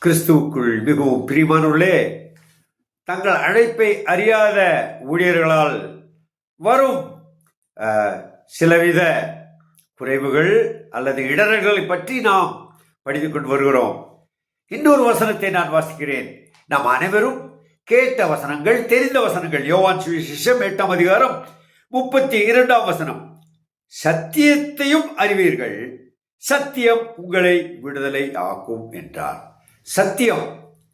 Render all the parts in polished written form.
கிறிஸ்துவுக்குள் மிகவும் பிரியமானவர்களே, தங்கள் அழைப்பை அறியாத ஊழியர்களால் வரும் சிலவித குறைவுகள் அல்லது இடர்களை பற்றி நாம் படித்துக் கொண்டு வருகிறோம். இன்னொரு வசனத்தை நான் வாசிக்கிறேன். நாம் அனைவரும் கேட்ட வசனங்கள், தெரிந்த வசனங்கள். யோவான் சுவிசேஷம் 8ஆம் அதிகாரம் 32ஆம் வசனம். சத்தியத்தையும் அறிவீர்கள், சத்தியம் உங்களை விடுதலை ஆக்கும் என்றார். சத்தியம்,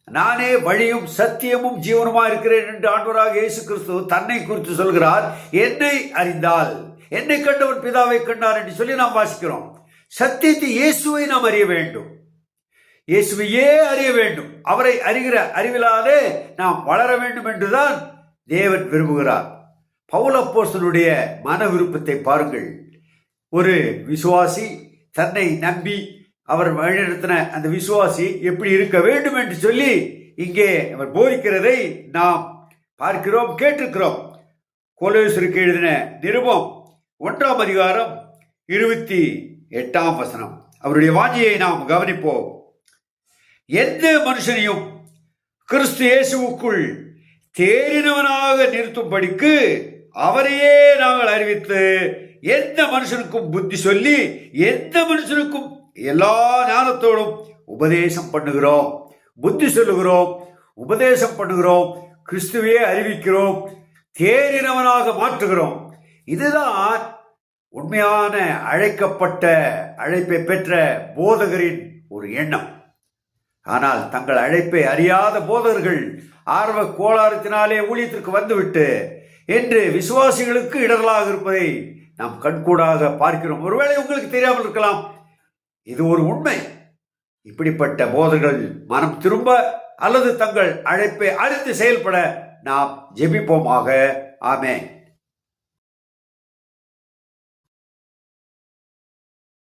நானே வழியும் சத்தியமும் ஜீவனுமா இருக்கிறேன் என்று ஆண்டவராக இயேசு கிறிஸ்து தன்னை குறித்து சொல்கிறார். என்னை அறிந்தால் என்னை கண்டவன் பிதாவை கண்டார் என்று சொல்லி நாம் வாசிக்கிறோம். சத்தியத்தை, இயேசுவை நாம் அறிய வேண்டும், இயேசுவையே அறிய வேண்டும். அவரை அறிகிற அறிவிலாலே நாம் வளர வேண்டும் என்றுதான் தேவன் விரும்புகிறார். பவுல் அப்போஸ்தலனுடைய மன விருப்பத்தை பாருங்கள். ஒரு விசுவாசி தன்னை நம்பி அவர் வழிநடத்தின அந்த விசுவாசி எப்படி இருக்க வேண்டும் என்று சொல்லி இங்கே அவர் போதிக்கிறதை நாம் பார்க்கிறோம், கேட்டிருக்கிறோம். கொலோசியருக்கு எழுதின நிருபம் 1ஆம் அதிகாரம் 28ஆம் வசனம். அவருடைய வாஞ்சியை நாம் கவனிப்போம். எந்த மனுஷனையும் கிறிஸ்து இயேசுவுக்குள் தேறினவனாக நிறுத்தும்படிக்கு அவரையே நாங்கள் அறிவித்து எந்த மனுஷனுக்கும் புத்தி சொல்லி எந்த மனுஷனுக்கும் எல்லா ஞானத்தோடும் உபதேசம் பண்ணுகிறோம். புத்தி சொல்லுகிறோம், உபதேசம் பண்ணுகிறோம், கிறிஸ்துவையே அறிவிக்கிறோம், தேறினவனாக மாற்றுகிறோம். இதுதான் உண்மையான அழைக்கப்பட்ட, அழைப்பை பெற்ற போதகரின் ஒரு எண்ணம். ஆனால் தங்கள் அழைப்பை அறியாத போதகர்கள் ஆர்வ கோளாறுத்தினாலே ஊழியத்திற்கு வந்துவிட்டு என்று விசுவாசிகளுக்கு இடர்களாக இருப்பதை நாம் கண்கூடாக பார்க்கிறோம். ஒருவேளை உங்களுக்கு தெரியாமல் இருக்கலாம், இது ஒரு உண்மை. இப்படிப்பட்ட போதகர்கள் மனம் திரும்ப அல்லது தங்கள் அழைப்பை அறிந்து செயல்பட நாம் ஜெபிப்போமாக. ஆமென்.